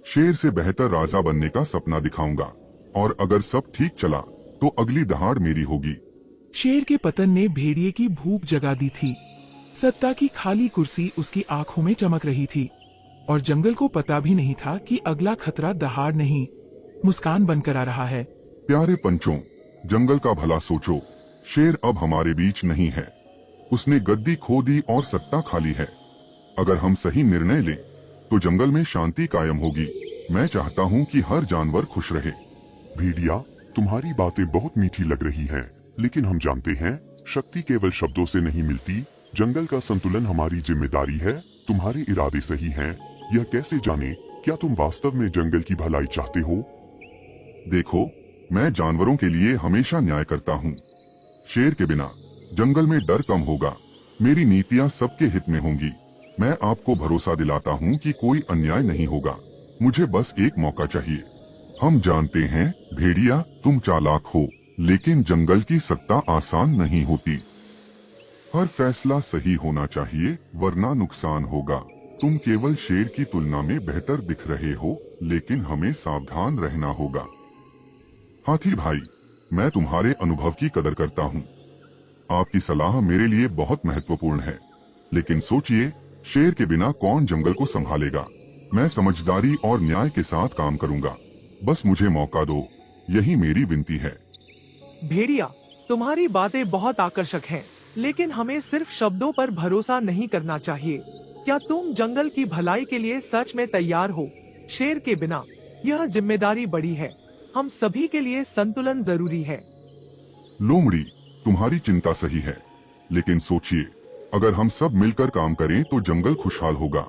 Speaker 8: शेर से बेहतर राजा बनने का सपना दिखाऊंगा। और अगर सब ठीक चला तो अगली दहाड़ मेरी होगी।
Speaker 10: शेर के पतन ने भेड़िए की भूख जगा दी थी। सत्ता की खाली कुर्सी उसकी आंखों में चमक रही थी, और जंगल को पता भी नहीं था कि अगला खतरा दहाड़ नहीं, मुस्कान बनकर आ रहा है।
Speaker 8: प्यारे पंचों, जंगल का भला सोचो। शेर अब हमारे बीच नहीं है। उसने गद्दी खो दी और सत्ता खाली है। अगर हम सही निर्णय लें तो जंगल में शांति कायम होगी। मैं चाहता हूँ कि हर जानवर खुश रहे।
Speaker 12: भेड़िया, तुम्हारी बातें बहुत मीठी लग रही हैं, लेकिन हम जानते हैं शक्ति केवल शब्दों से नहीं मिलती। जंगल का संतुलन हमारी जिम्मेदारी है। तुम्हारे इरादे सही हैं, यह कैसे जाने? क्या तुम वास्तव में जंगल की भलाई चाहते हो?
Speaker 8: देखो, मैं जानवरों के लिए हमेशा न्याय करता हूँ। शेर के बिना जंगल में डर कम होगा। मेरी नीतियाँ सबके हित में होंगी। मैं आपको भरोसा दिलाता हूँ कि कोई अन्याय नहीं होगा। मुझे बस एक मौका चाहिए। हम जानते हैं भेड़िया, तुम चालाक हो, लेकिन जंगल की सत्ता आसान नहीं होती। हर फैसला सही होना चाहिए, वरना नुकसान होगा। तुम केवल शेर की तुलना में बेहतर दिख रहे हो, लेकिन हमें सावधान रहना होगा। हाथी भाई, मैं तुम्हारे अनुभव की कदर करता हूँ। आपकी सलाह मेरे लिए बहुत महत्वपूर्ण है। लेकिन सोचिए, शेर के बिना कौन जंगल को संभालेगा? मैं समझदारी और न्याय के साथ काम करूंगा। बस मुझे मौका दो, यही मेरी विनती है।
Speaker 10: भेड़िया, तुम्हारी बातें बहुत आकर्षक हैं, लेकिन हमें सिर्फ शब्दों पर भरोसा नहीं करना चाहिए। क्या तुम जंगल की भलाई के लिए सच में तैयार हो? शेर के बिना यह जिम्मेदारी बड़ी है। हम सभी के लिए संतुलन जरूरी है।
Speaker 8: लोमड़ी, तुम्हारी चिंता सही है, लेकिन सोचिए, अगर हम सब मिलकर काम करें तो जंगल खुशहाल होगा।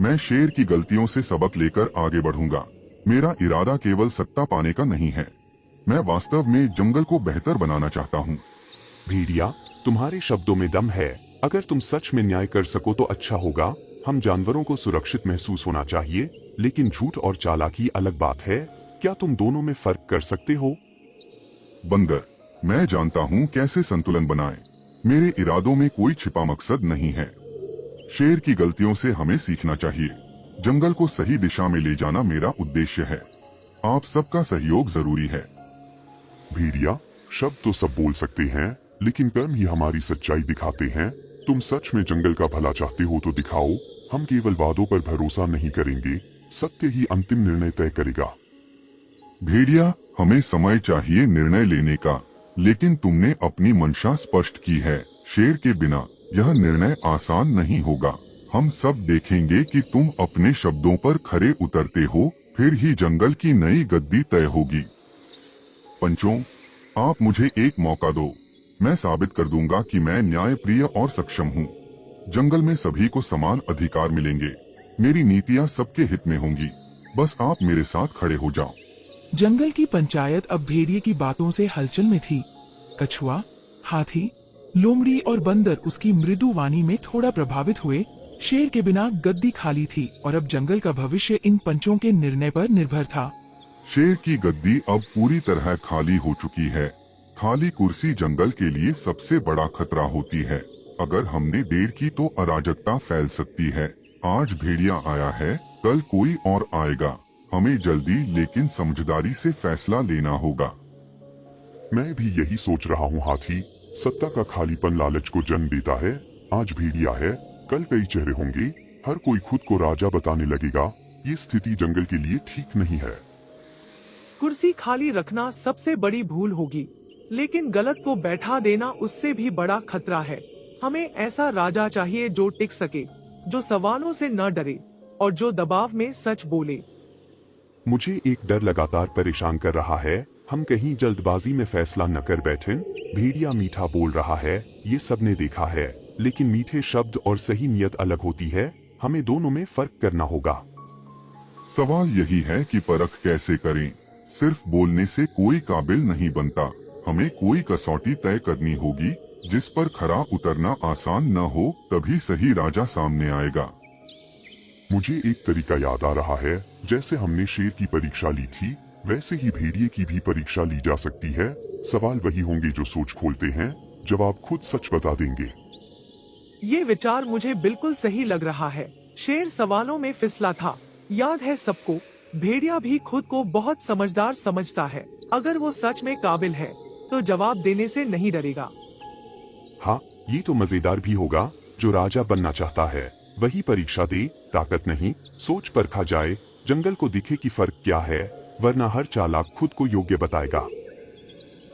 Speaker 8: मैं शेर की गलतियों से सबक लेकर आगे बढ़ूंगा। मेरा इरादा केवल सत्ता पाने का नहीं है। मैं वास्तव में जंगल को बेहतर बनाना चाहता हूँ।
Speaker 11: भेड़िया, तुम्हारे शब्दों में दम है। अगर तुम सच में न्याय कर सको तो अच्छा होगा। हम जानवरों को सुरक्षित महसूस होना चाहिए, लेकिन झूठ और चालाकी अलग बात है। क्या तुम दोनों में फर्क कर सकते हो?
Speaker 8: बंदर, मैं जानता हूँ कैसे संतुलन बनाएं। मेरे इरादों में कोई छिपा मकसद नहीं है। शेर की गलतियों से हमें सीखना चाहिए। जंगल को सही दिशा में ले जाना मेरा उद्देश्य है। आप सबका सहयोग जरूरी है।
Speaker 12: भेड़िया, शब्द तो सब बोल सकते हैं, लेकिन कर्म ही हमारी सच्चाई दिखाते हैं। तुम सच में जंगल का भला चाहते हो तो दिखाओ। हम केवल वादों पर भरोसा नहीं करेंगे। सत्य ही अंतिम निर्णय तय करेगा।
Speaker 8: भेड़िया, हमें समय चाहिए निर्णय लेने का, लेकिन तुमने अपनी मंशा स्पष्ट की है। शेर के बिना यह निर्णय आसान नहीं होगा। हम सब देखेंगे कि तुम अपने शब्दों पर खरे उतरते हो, फिर ही जंगल की नई गद्दी तय होगी। पंचों, आप मुझे एक मौका दो। मैं साबित कर दूंगा कि मैं न्यायप्रिय और सक्षम हूँ। जंगल में सभी को समान अधिकार मिलेंगे। मेरी नीतियाँ सबके हित में होंगी। बस आप मेरे साथ खड़े हो जाओ।
Speaker 10: जंगल की पंचायत अब भेड़िए की बातों से हलचल में थी। कछुआ, हाथी, लोमड़ी और बंदर उसकी मृदु वाणी में थोड़ा प्रभावित हुए, शेर के बिना गद्दी खाली थी और अब जंगल का भविष्य इन पंचों के निर्णय पर निर्भर था।
Speaker 8: शेर की गद्दी अब पूरी तरह खाली हो चुकी है। खाली कुर्सी जंगल के लिए सबसे बड़ा खतरा होती है। अगर हमने देर की तो अराजकता फैल सकती है। आज भेड़िया आया है, कल कोई और आएगा। हमें जल्दी लेकिन समझदारी से फैसला लेना होगा।
Speaker 12: मैं भी यही सोच रहा हूँ हाथी। सत्ता का खालीपन लालच को जन्म देता है। आज भेड़िया है, कल कई चेहरे होंगे, हर कोई खुद को राजा बताने लगेगा। ये स्थिति जंगल के लिए ठीक नहीं है।
Speaker 10: कुर्सी खाली रखना सबसे बड़ी भूल होगी, लेकिन गलत को बैठा देना उससे भी बड़ा खतरा है। हमें ऐसा राजा चाहिए जो टिक सके, जो सवालों से न डरे और जो दबाव में सच बोले।
Speaker 11: मुझे एक डर लगातार परेशान कर रहा है। हम कहीं जल्दबाजी में फैसला न कर बैठें। भेड़िया मीठा बोल रहा है, ये सबने देखा है, लेकिन मीठे शब्द और सही नियत अलग होती है। हमें दोनों में फर्क करना होगा।
Speaker 8: सवाल यही है कि परख कैसे करें। सिर्फ बोलने से कोई काबिल नहीं बनता। हमें कोई कसौटी तय करनी होगी जिस पर खरा उतरना आसान न हो, तभी सही राजा सामने आएगा।
Speaker 12: मुझे एक तरीका याद आ रहा है। जैसे हमने शेर की परीक्षा ली थी, वैसे ही भेड़िए की भी परीक्षा ली जा सकती है। सवाल वही होंगे जो सोच खोलते हैं, जवाब खुद सच बता देंगे।
Speaker 10: ये विचार मुझे बिल्कुल सही लग रहा है। शेर सवालों में फिसला था, याद है सबको। भेड़िया भी खुद को बहुत समझदार समझता है। अगर वो सच में काबिल है तो जवाब देने से नहीं डरेगा।
Speaker 11: हाँ, ये तो मजेदार भी होगा। जो राजा बनना चाहता है वही परीक्षा दे, ताकत नहीं, सोच परखा जाए। जंगल को दिखे कि फर्क क्या है, वरना हर चालाक खुद को योग्य बताएगा।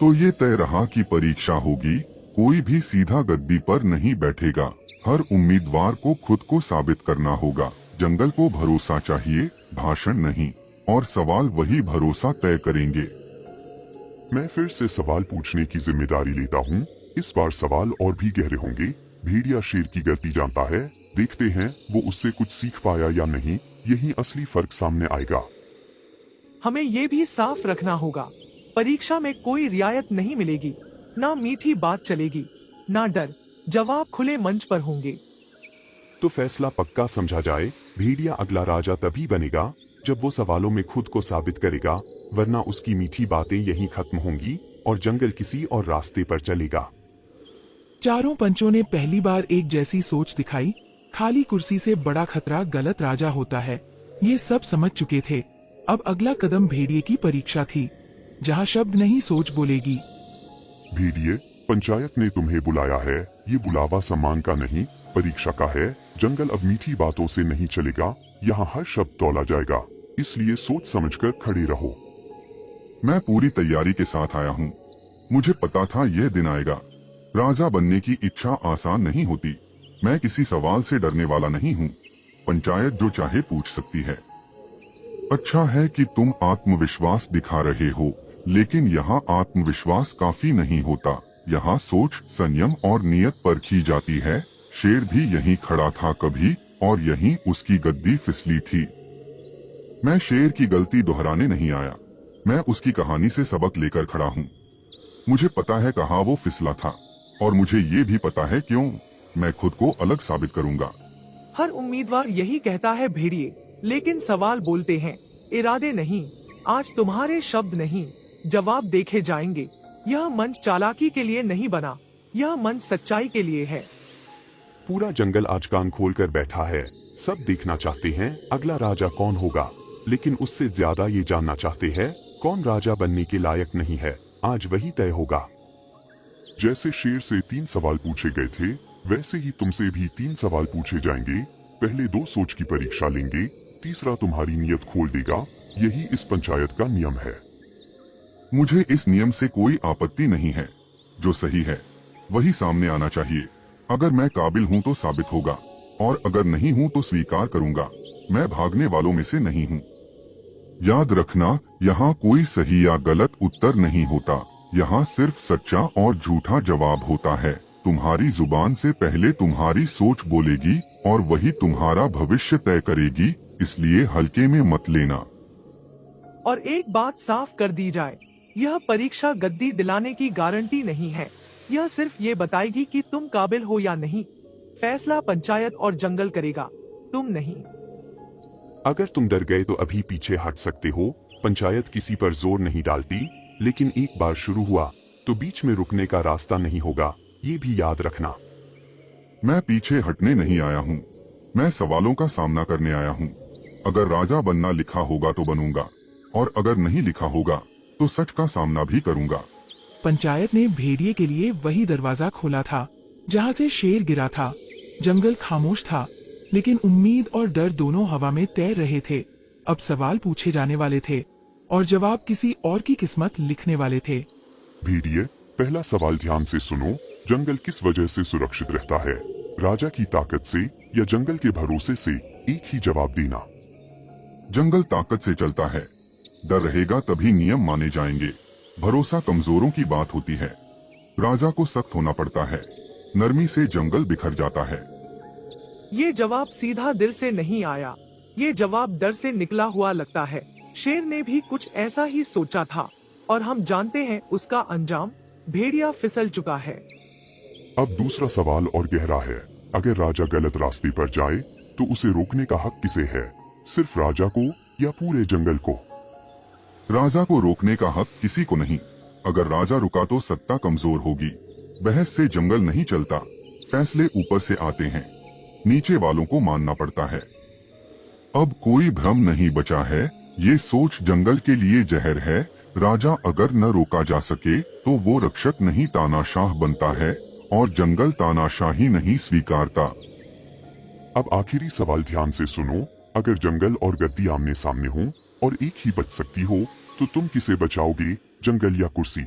Speaker 8: तो ये तय रहा कि परीक्षा होगी। कोई भी सीधा गद्दी पर नहीं बैठेगा। हर उम्मीदवार को खुद को साबित करना होगा। जंगल को भरोसा चाहिए, भाषण नहीं, और सवाल वही भरोसा तय करेंगे।
Speaker 12: मैं फिर से सवाल पूछने की जिम्मेदारी लेता हूँ। इस बार सवाल और भी गहरे होंगे। भेड़िया शेर की गति जानता है, देखते हैं वो उससे कुछ सीख पाया या नहीं। यही असली फर्क सामने आएगा।
Speaker 10: हमें ये भी साफ रखना होगा, परीक्षा में कोई रियायत नहीं मिलेगी। ना मीठी बात चलेगी, ना डर। जवाब खुले मंच पर होंगे।
Speaker 11: तो फैसला पक्का समझा जाए। भेड़िया अगला राजा तभी बनेगा जब वो सवालों में खुद को साबित करेगा, वरना उसकी मीठी बातें यहीं खत्म होंगी और जंगल किसी और रास्ते पर चलेगा।
Speaker 10: चारों पंचों ने पहली बार एक जैसी सोच दिखाई। खाली कुर्सी से बड़ा खतरा गलत राजा होता है, ये सब समझ चुके थे। अब अगला कदम भेड़िए की परीक्षा थी, जहाँ शब्द नहीं सोच बोलेगी।
Speaker 12: भेड़िए, पंचायत ने तुम्हें बुलाया है। ये बुलावा सम्मान का नहीं, परीक्षा का है। जंगल अब मीठी बातों से नहीं चलेगा। यहाँ हर शब्द तौला जाएगा, इसलिए सोच समझकर खड़े रहो।
Speaker 8: मैं पूरी तैयारी के साथ आया हूँ। मुझे पता था यह दिन आएगा। राजा बनने की इच्छा आसान नहीं होती। मैं किसी सवाल से डरने वाला नहीं हूँ। पंचायत जो चाहे पूछ सकती है। अच्छा है कि तुम आत्मविश्वास दिखा रहे हो, लेकिन यहाँ आत्मविश्वास काफी नहीं होता। यहाँ सोच, संयम और नियत परखी जाती है। शेर भी यहीं खड़ा था कभी, और यहीं उसकी गद्दी फिसली थी। मैं शेर की गलती दोहराने नहीं आया। मैं उसकी कहानी से सबक लेकर खड़ा हूँ। मुझे पता है कहाँ वो फिसला था, और मुझे ये भी पता है क्यों। मैं खुद को अलग साबित करूंगा।
Speaker 10: हर उम्मीदवार यही कहता है भेड़िए, लेकिन सवाल बोलते हैं, इरादे नहीं। आज तुम्हारे शब्द नहीं, जवाब देखे जाएंगे। यह मंच चालाकी के लिए नहीं बना, यह मंच सच्चाई के लिए है।
Speaker 11: पूरा जंगल आज कान खोल कर बैठा है। सब देखना चाहते हैं अगला राजा कौन होगा, लेकिन उससे ज्यादा ये जानना चाहते हैं कौन राजा बनने के लायक नहीं है। आज वही तय होगा।
Speaker 12: जैसे शेर से 3 सवाल पूछे गए थे, वैसे ही तुमसे भी 3 सवाल पूछे जाएंगे। पहले 2 सोच की परीक्षा लेंगे, तीसरा तुम्हारी नियत खोल देगा। यही इस पंचायत का नियम है।
Speaker 8: मुझे इस नियम से कोई आपत्ति नहीं है। जो सही है वही सामने आना चाहिए। अगर मैं काबिल हूँ तो साबित होगा, और अगर नहीं हूँ तो स्वीकार करूंगा। मैं भागने वालों में से नहीं हूँ। याद रखना, यहाँ कोई सही या गलत उत्तर नहीं होता। यहाँ सिर्फ सच्चा और झूठा जवाब होता है। तुम्हारी जुबान से पहले तुम्हारी सोच बोलेगी, और वही तुम्हारा भविष्य तय करेगी। इसलिए हल्के में मत लेना।
Speaker 10: और एक बात साफ कर दी जाए, यह परीक्षा गद्दी दिलाने की गारंटी नहीं है। यह सिर्फ ये बताएगी कि तुम काबिल हो या नहीं। फैसला पंचायत और जंगल करेगा, तुम नहीं।
Speaker 11: अगर तुम डर गए तो अभी पीछे हट सकते हो। पंचायत किसी पर जोर नहीं डालती, लेकिन एक बार शुरू हुआ तो बीच में रुकने का रास्ता नहीं होगा, ये भी याद रखना।
Speaker 8: मैं पीछे हटने नहीं आया हूँ, मैं सवालों का सामना करने आया हूँ। अगर राजा बनना लिखा होगा तो बनूंगा, और अगर नहीं लिखा होगा तो सच का सामना भी करूंगा।
Speaker 10: पंचायत ने भेड़िए के लिए वही दरवाजा खोला था जहाँ से शेर गिरा था। जंगल खामोश था, लेकिन उम्मीद और डर दोनों हवा में तैर रहे थे। अब सवाल पूछे जाने वाले थे और जवाब किसी और की किस्मत लिखने वाले थे।
Speaker 12: भेड़िए, पहला सवाल ध्यान से सुनो। जंगल किस वजह से सुरक्षित रहता है? राजा की ताकत से या जंगल के भरोसे से? एक ही जवाब देना।
Speaker 8: जंगल ताकत से चलता है। डर रहेगा तभी नियम माने जाएंगे। भरोसा कमजोरों की बात होती है। राजा को सख्त होना पड़ता है, नरमी से जंगल बिखर जाता है।
Speaker 10: ये जवाब सीधा दिल से नहीं आया, ये जवाब डर से निकला हुआ लगता है। शेर ने भी कुछ ऐसा ही सोचा था, और हम जानते हैं उसका अंजाम। भेड़िया फिसल चुका है।
Speaker 12: अब दूसरा सवाल और गहरा है। अगर राजा गलत रास्ते पर जाए तो उसे रोकने का हक किसे है? सिर्फ राजा को या पूरे जंगल को?
Speaker 8: राजा को रोकने का हक किसी को नहीं। अगर राजा रुका तो सत्ता कमजोर होगी। बहस से जंगल नहीं चलता, फैसले ऊपर से आते हैं, नीचे वालों को मानना पड़ता है। अब कोई भ्रम नहीं बचा है, ये सोच जंगल के लिए जहर है। राजा अगर न रोका जा सके तो वो रक्षक नहीं तानाशाह बनता है, और जंगल तानाशाही नहीं स्वीकारता।
Speaker 12: अब आखिरी सवाल ध्यान से सुनो। अगर जंगल और गद्दी आमने सामने हो और एक ही बच सकती हो तो तुम किसे बचाओगे, जंगल या कुर्सी?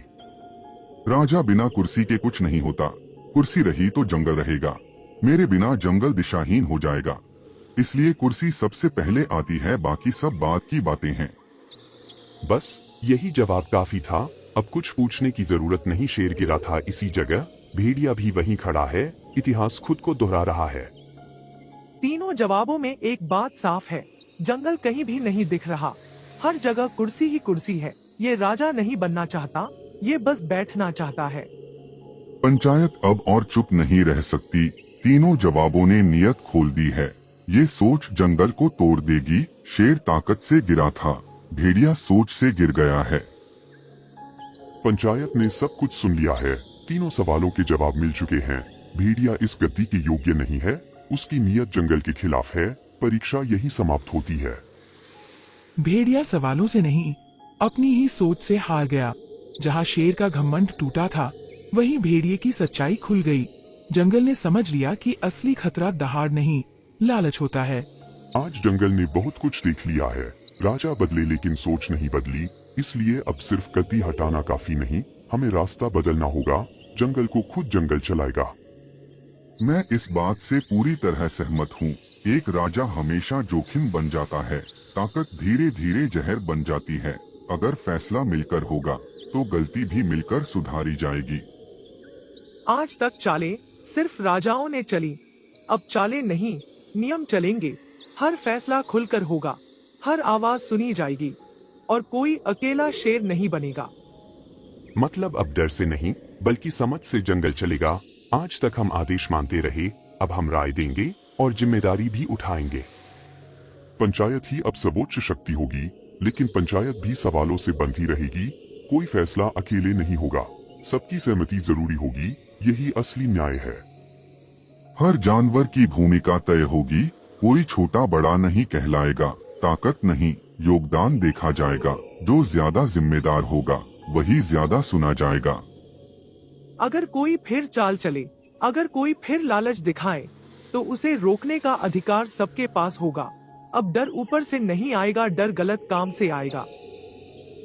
Speaker 8: राजा बिना कुर्सी के कुछ नहीं होता। कुर्सी रही तो जंगल रहेगा, मेरे बिना जंगल दिशाहीन हो जाएगा। इसलिए कुर्सी सबसे पहले आती है, बाकी सब बात की बातें हैं।
Speaker 11: बस यही जवाब काफी था। अब कुछ पूछने की जरूरत नहीं। शेर गिरा था इसी जगह, भेड़िया भी वहीं खड़ा है। इतिहास खुद को दोहरा रहा है।
Speaker 10: तीनों जवाबों में एक बात साफ है, जंगल कहीं भी नहीं दिख रहा। हर जगह कुर्सी ही कुर्सी है। ये राजा नहीं बनना चाहता, ये बस बैठना चाहता है।
Speaker 8: पंचायत अब और चुप नहीं रह सकती। तीनों जवाबों ने नियत खोल दी है। ये सोच जंगल को तोड़ देगी। शेर ताकत से गिरा था, भेड़िया सोच से गिर गया है।
Speaker 12: पंचायत ने सब कुछ सुन लिया है। तीनों सवालों के जवाब मिल चुके हैं। भेड़िया इस गद्दी के योग्य नहीं है, उसकी नीयत जंगल के खिलाफ है। परीक्षा यही समाप्त होती है।
Speaker 10: भेड़िया सवालों से नहीं, अपनी ही सोच से हार गया। जहाँ शेर का घमंड टूटा था, वहीं भेड़िए की सच्चाई खुल गई। जंगल ने समझ लिया कि असली खतरा दहाड़ नहीं, लालच होता है।
Speaker 12: आज जंगल ने बहुत कुछ देख लिया है। राजा बदले लेकिन सोच नहीं बदली। इसलिए अब सिर्फ गद्दी हटाना काफी नहीं, हमें रास्ता बदलना होगा। जंगल को खुद जंगल चलाएगा।
Speaker 8: मैं इस बात से पूरी तरह सहमत हूँ। एक राजा हमेशा जोखिम बन जाता है, ताकत धीरे धीरे जहर बन जाती है। अगर फैसला मिलकर होगा तो गलती भी मिलकर सुधारी जाएगी।
Speaker 10: आज तक चालें सिर्फ राजाओं ने चली, अब चालें नहीं, नियम चलेंगे। हर फैसला खुलकर होगा, हर आवाज सुनी जाएगी, और कोई अकेला शेर नहीं बनेगा।
Speaker 11: मतलब अब डर से नहीं बल्कि समझ से जंगल चलेगा। आज तक हम आदेश मानते रहे, अब हम राय देंगे और जिम्मेदारी भी उठाएंगे।
Speaker 12: पंचायत ही अब सर्वोच्च शक्ति होगी, लेकिन पंचायत भी सवालों से बंधी रहेगी। कोई फैसला अकेले नहीं होगा, सबकी सहमति जरूरी होगी। यही असली न्याय है।
Speaker 8: हर जानवर की भूमिका तय होगी, कोई छोटा बड़ा नहीं कहलाएगा। ताकत नहीं, योगदान देखा जाएगा। जो ज्यादा जिम्मेदार होगा वही ज्यादा सुना जाएगा।
Speaker 10: अगर कोई फिर चाल चले, अगर कोई फिर लालच दिखाए, तो उसे रोकने का अधिकार सबके पास होगा। अब डर ऊपर से नहीं आएगा, डर गलत काम से आएगा।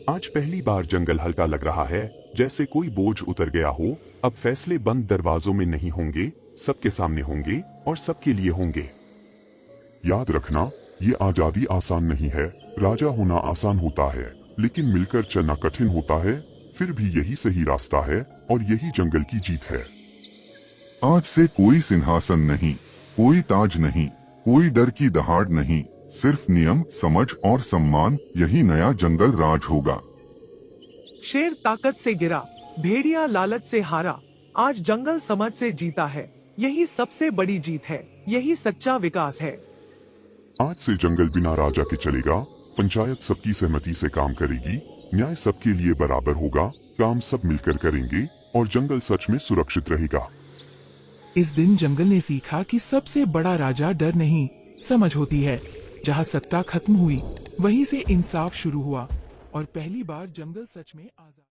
Speaker 11: आज पहली बार जंगल हल्का लग रहा है, जैसे कोई बोझ उतर गया हो। अब फैसले बंद दरवाजों में नहीं होंगे, सबके सामने होंगे और सबके लिए होंगे।
Speaker 12: याद रखना, ये आजादी आसान नहीं है। राजा होना आसान होता है, लेकिन मिलकर चलना कठिन होता है। फिर भी यही सही रास्ता है और यही जंगल की जीत है।
Speaker 8: आज से कोई सिंहासन नहीं, कोई ताज नहीं, कोई डर की दहाड़ नहीं, सिर्फ नियम, समझ और सम्मान। यही नया जंगल राज होगा।
Speaker 10: शेर ताकत से गिरा, भेड़िया लालच से हारा। आज जंगल समझ से जीता है। यही सबसे बड़ी जीत है, यही सच्चा विकास है।
Speaker 12: आज से जंगल बिना राजा के चलेगा, पंचायत सबकी सहमति से काम करेगी, न्याय सबके लिए बराबर होगा, काम सब मिलकर करेंगे और जंगल सच में सुरक्षित रहेगा।
Speaker 10: इस दिन जंगल ने सीखा कि सबसे बड़ा राजा डर नहीं, समझ होती है। जहाँ सत्ता खत्म हुई, वहीं से इंसाफ शुरू हुआ और पहली बार जंगल सच में आजाद